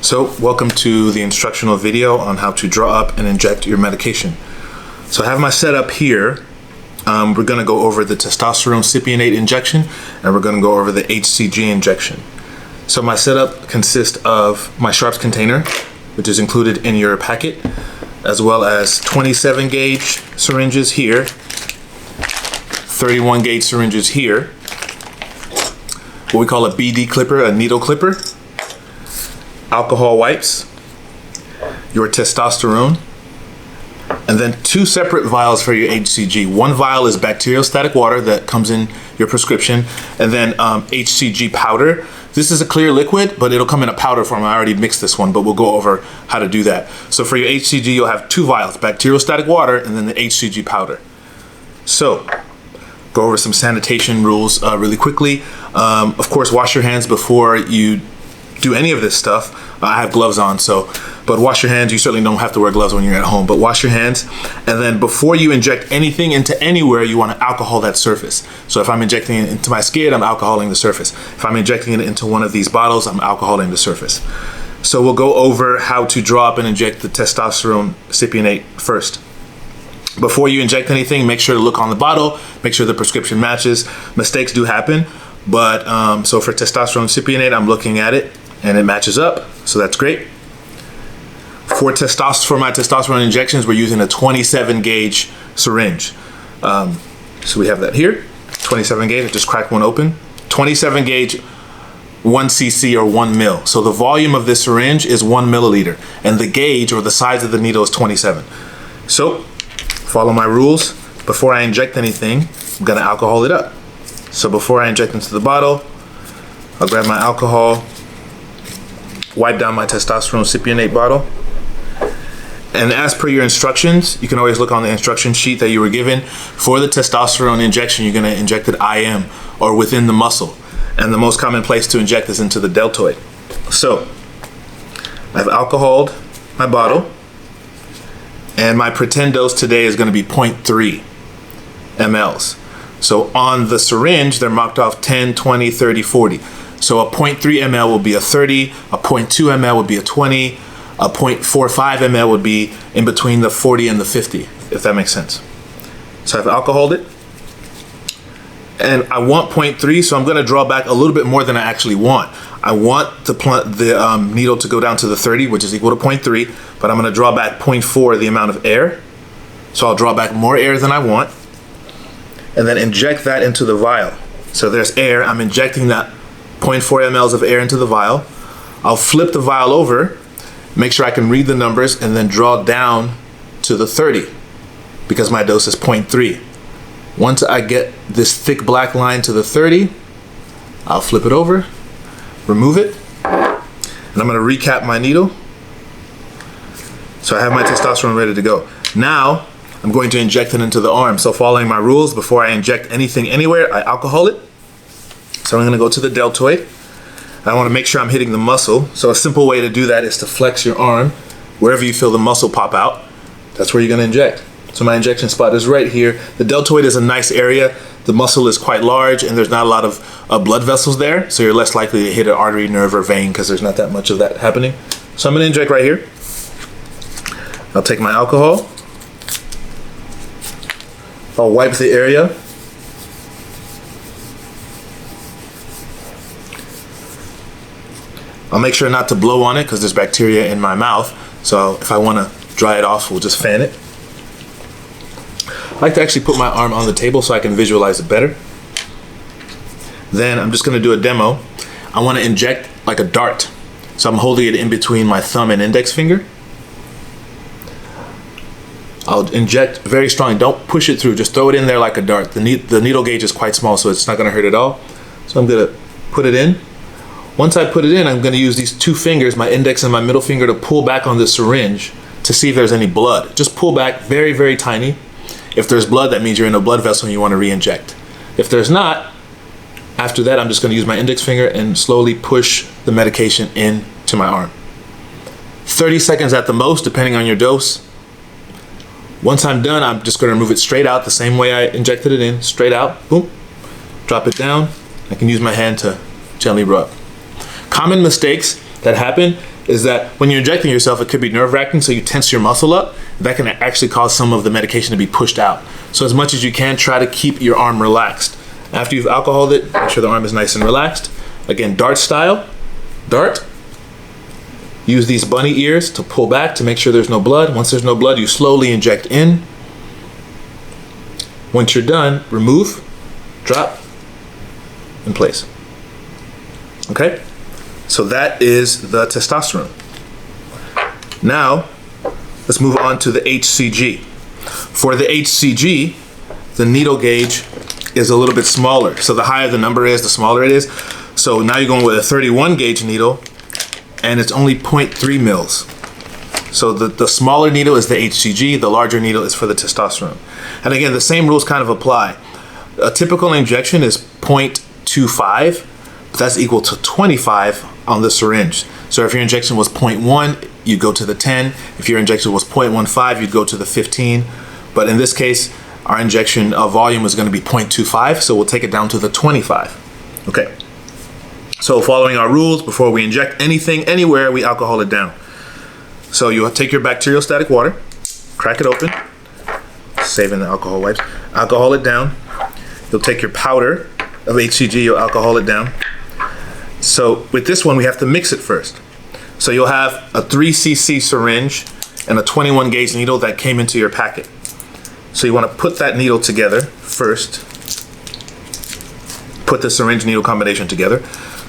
So welcome to the instructional video on how to draw up and inject your medication. So I have my setup here. We're going to go over the testosterone cypionate injection, and we're going to go over the HCG injection. So my setup consists of my sharps container, which is included in your packet, as well as 27 gauge syringes here, 31 gauge syringes here, what we call a BD clipper, a needle clipper, alcohol wipes, your testosterone, and then two separate vials for your HCG. One vial is bacteriostatic water that comes in your prescription, and then HCG powder. This is a clear liquid, but it'll come in a powder form. I already mixed this one, but we'll go over how to do that. So for your HCG, you'll have two vials, bacteriostatic water, and then the HCG powder. So go over some sanitation rules really quickly. Of course, wash your hands before you do any of this stuff. I have gloves on, but wash your hands. You certainly don't have to wear gloves when you're at home, but wash your hands. And then before you inject anything into anywhere, you want to alcohol that surface. So if I'm injecting it into my skin, I'm alcoholing the surface. If I'm injecting it into one of these bottles, I'm alcoholing the surface. So we'll go over how to draw up and inject the testosterone cypionate first. Before you inject anything, make sure to look on the bottle, make sure the prescription matches. Mistakes do happen, but so for testosterone cypionate, I'm looking at it and it matches up, so that's great. For my testosterone injections, we're using a 27 gauge syringe. So we have that here, 27 gauge, I just cracked one open. 27 gauge, 1 cc or 1 mil. So the volume of this syringe is 1 milliliter, and the gauge or the size of the needle is 27. So follow my rules. Before I inject anything, I'm gonna alcohol it up. So before I inject into the bottle, I'll grab my alcohol, wipe down my testosterone cypionate bottle. And as per your instructions, you can always look on the instruction sheet that you were given. For the testosterone injection, you're gonna inject it IM or within the muscle. And the most common place to inject is into the deltoid. So I've alcoholed my bottle, and my pretend dose today is gonna be 0.3 mLs. So on the syringe, they're marked off 10, 20, 30, 40. So a 0.3 ml will be a 30, a 0.2 ml would be a 20, a 0.45 ml would be in between the 40 and the 50, if that makes sense. So I've alcoholed it, and I want 0.3, so I'm gonna draw back a little bit more than I actually want. I want the needle to go down to the 30, which is equal to 0.3, but I'm gonna draw back 0.4, the amount of air. So I'll draw back more air than I want, and then inject that into the vial. So there's air, I'm injecting that 0.4 mLs of air into the vial. I'll flip the vial over, make sure I can read the numbers, and then draw down to the 30 because my dose is 0.3. Once I get this thick black line to the 30, I'll flip it over, remove it, and I'm gonna recap my needle. So I have my testosterone ready to go. Now, I'm going to inject it into the arm. So following my rules, before I inject anything anywhere, I alcohol it. So I'm gonna go to the deltoid. I wanna make sure I'm hitting the muscle. So a simple way to do that is to flex your arm. Wherever you feel the muscle pop out, that's where you're gonna inject. So my injection spot is right here. The deltoid is a nice area. The muscle is quite large, and there's not a lot of blood vessels there, so you're less likely to hit an artery, nerve, or vein because there's not that much of that happening. So I'm gonna inject right here. I'll take my alcohol. I'll wipe the area. I'll make sure not to blow on it because there's bacteria in my mouth. So if I want to dry it off, we'll just fan it. I like to actually put my arm on the table so I can visualize it better. Then I'm just going to do a demo. I want to inject like a dart. So I'm holding it in between my thumb and index finger. I'll inject very strongly. Don't push it through. Just throw it in there like a dart. The needle gauge is quite small, so it's not going to hurt at all. So I'm going to put it in. Once I put it in, I'm going to use these two fingers, my index and my middle finger, to pull back on the syringe to see if there's any blood. Just pull back very, very tiny. If there's blood, that means you're in a blood vessel and you want to re-inject. If there's not, after that, I'm just going to use my index finger and slowly push the medication into my arm. 30 seconds at the most, depending on your dose. Once I'm done, I'm just going to remove it straight out the same way I injected it in, straight out, boom, drop it down. I can use my hand to gently rub. Common mistakes that happen is that when you're injecting yourself, it could be nerve-wracking, so you tense your muscle up. That can actually cause some of the medication to be pushed out. So as much as you can, try to keep your arm relaxed. After you've alcoholed it, make sure the arm is nice and relaxed. Again, dart style, dart. Use these bunny ears to pull back to make sure there's no blood. Once there's no blood, you slowly inject in. Once you're done, remove, drop, in place. Okay? So that is the testosterone. Now, let's move on to the HCG. For the HCG, the needle gauge is a little bit smaller. So the higher the number is, the smaller it is. So now you're going with a 31 gauge needle, and it's only 0.3 mils. So the smaller needle is the HCG, the larger needle is for the testosterone. And again, the same rules kind of apply. A typical injection is 0.25, but that's equal to 25 on the syringe. So if your injection was 0.1, you go to the 10. If your injection was 0.15, you'd go to the 15. But in this case, our injection volume is going to be 0.25, so we'll take it down to the 25. Okay. So following our rules, before we inject anything, anywhere, we alcohol it down. So you'll take your bacteriostatic water, crack it open, saving the alcohol wipes, alcohol it down. You'll take your powder of HCG, you'll alcohol it down. So with this one, we have to mix it first. So you'll have a 3 cc syringe and a 21 gauge needle that came into your packet. So you want to put that needle together first. Put the syringe needle combination together.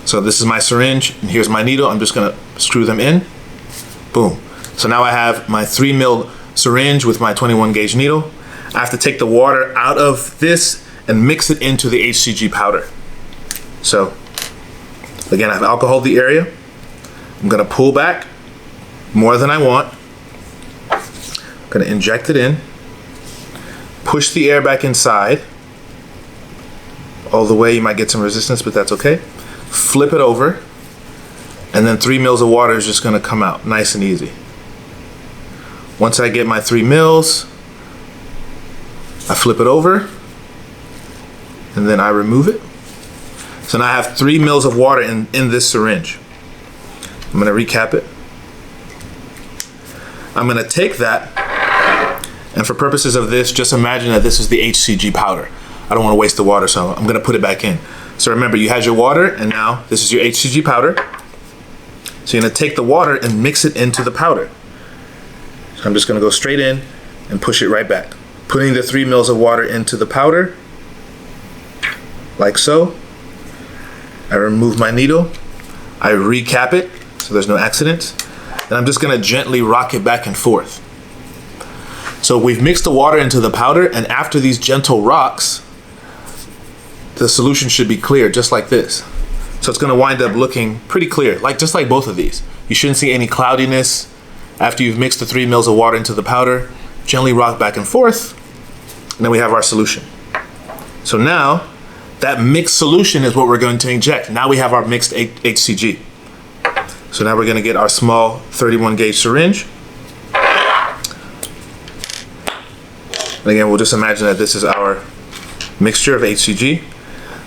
So this is my syringe and here's my needle. I'm just going to screw them in. Boom. So now I have my 3 mil syringe with my 21 gauge needle. I have to take the water out of this and mix it into the HCG powder. So again, I've alcoholed the area. I'm going to pull back more than I want. I'm going to inject it in. Push the air back inside. All the way, you might get some resistance, but that's okay. Flip it over. And then 3 mils of water is just going to come out nice and easy. Once I get my 3 mils, I flip it over. And then I remove it. So now I have 3 mils of water in this syringe. I'm going to recap it. I'm going to take that, and for purposes of this, just imagine that this is the HCG powder. I don't want to waste the water, so I'm going to put it back in. So remember, you had your water, and now this is your HCG powder. So you're going to take the water and mix it into the powder. So I'm just going to go straight in and push it right back. Putting the 3 mils of water into the powder, like so. I remove my needle. I recap it so there's no accidents. And I'm just going to gently rock it back and forth. So we've mixed the water into the powder, and after these gentle rocks, the solution should be clear, just like this. So it's going to wind up looking pretty clear, just like both of these. You shouldn't see any cloudiness. After you've mixed the 3 mils of water into the powder, gently rock back and forth, and then we have our solution. So now, that mixed solution is what we're going to inject. Now we have our mixed HCG. So now we're going to get our small 31 gauge syringe. And again, we'll just imagine that this is our mixture of HCG.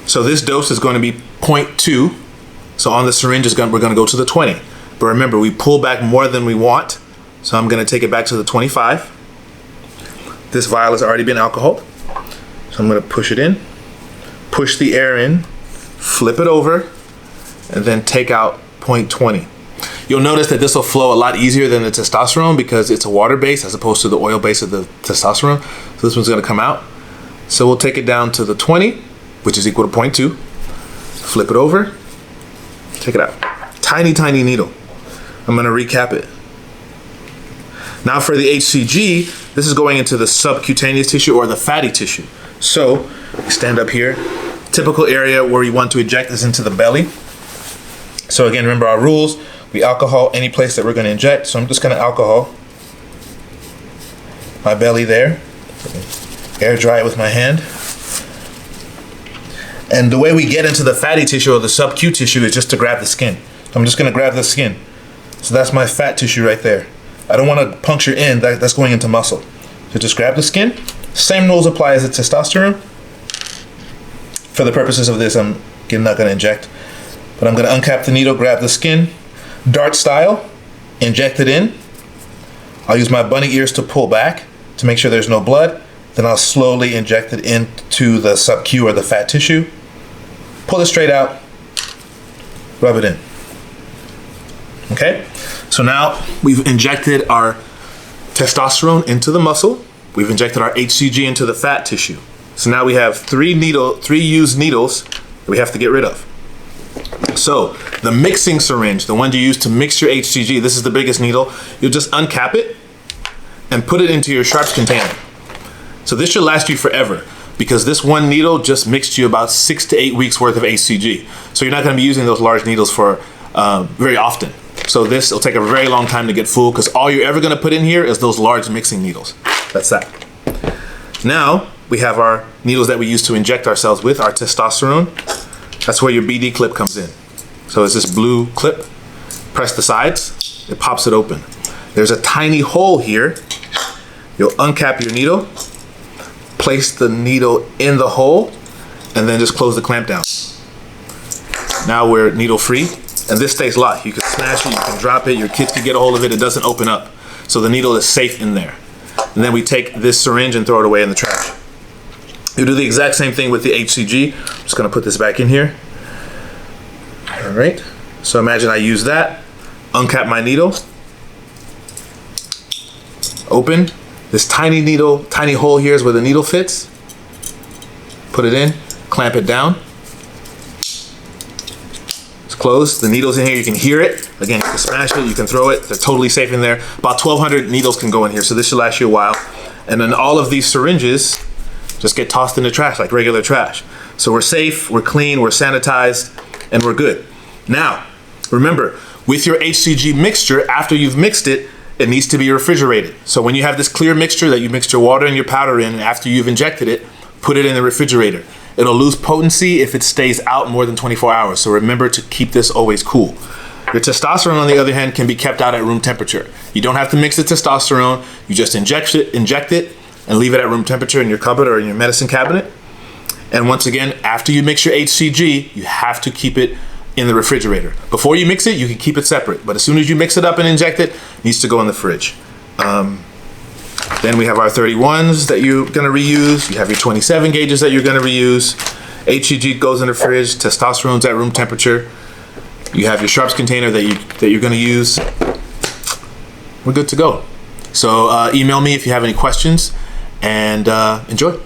So this dose is going to be 0.2. So on the syringe, we're going to go to the 20. But remember, we pull back more than we want. So I'm going to take it back to the 25. This vial has already been alcoholed. So I'm going to push it in. Push the air in, flip it over, and then take out 0.20. You'll notice that this will flow a lot easier than the testosterone because it's a water base as opposed to the oil base of the testosterone. So this one's going to come out. So we'll take it down to the 20, which is equal to 0.2. Flip it over, take it out. Tiny, tiny needle. I'm going to recap it. Now for the HCG, this is going into the subcutaneous tissue or the fatty tissue. So stand up here. Typical area where you want to inject is into the belly. So again, remember our rules. We alcohol any place that we're going to inject. So I'm just going to alcohol my belly there. Air dry it with my hand. And the way we get into the fatty tissue or the sub-Q tissue is just to grab the skin. So I'm just going to grab the skin. So that's my fat tissue right there. I don't want to puncture in. That's going into muscle. So just grab the skin. Same rules apply as the testosterone. For the purposes of this, I'm not going to inject. But I'm going to uncap the needle, grab the skin. Dart style. inject it in. I'll use my bunny ears to pull back to make sure there's no blood. Then I'll slowly inject it into the sub-Q or the fat tissue. Pull it straight out, rub it in. Okay, so now we've injected our testosterone into the muscle. We've injected our HCG into the fat tissue. So now we have three used needles that we have to get rid of. So the mixing syringe, the one you use to mix your HCG, this is the biggest needle. You'll just uncap it and put it into your sharps container. So this should last you forever because this one needle just mixed you about 6 to 8 weeks worth of HCG. So you're not going to be using those large needles for very often. So this will take a very long time to get full because all you're ever going to put in here is those large mixing needles. That's that. Now we have our needles that we use to inject ourselves with, our testosterone. That's where your BD clip comes in. So it's this blue clip. Press the sides, it pops it open. There's a tiny hole here. You'll uncap your needle, place the needle in the hole, and then just close the clamp down. Now we're needle free, and this stays locked. You can smash it, you can drop it, your kids can get a hold of it, it doesn't open up. So the needle is safe in there. And then we take this syringe and throw it away in the trash. You do the exact same thing with the HCG. I'm just gonna put this back in here. All right, so imagine I use that, uncap my needle, open. This tiny needle, tiny hole here is where the needle fits. Put it in, clamp it down. It's closed. The needle's in here, you can hear it. Again, you can smash it, you can throw it. They're totally safe in there. About 1,200 needles can go in here, so this should last you a while. And then all of these syringes just get tossed in the trash like regular trash. So we're safe, we're clean, we're sanitized, and we're good. Now, remember, with your HCG mixture, after you've mixed it, it needs to be refrigerated. So when you have this clear mixture that you mixed your water and your powder in, and after you've injected it, put it in the refrigerator. It'll lose potency if it stays out more than 24 hours. So remember to keep this always cool. Your testosterone, on the other hand, can be kept out at room temperature. You don't have to mix the testosterone. You just inject it, and leave it at room temperature in your cupboard or in your medicine cabinet. And once again, after you mix your HCG, you have to keep it in the refrigerator. Before you mix it, you can keep it separate. But as soon as you mix it up and inject it, it needs to go in the fridge. Then we have our 31s that you're gonna reuse. You have your 27 gauges that you're gonna reuse. HCG goes in the fridge. Testosterone's at room temperature. You have your sharps container that you're gonna use. We're good to go. So email me if you have any questions, and enjoy.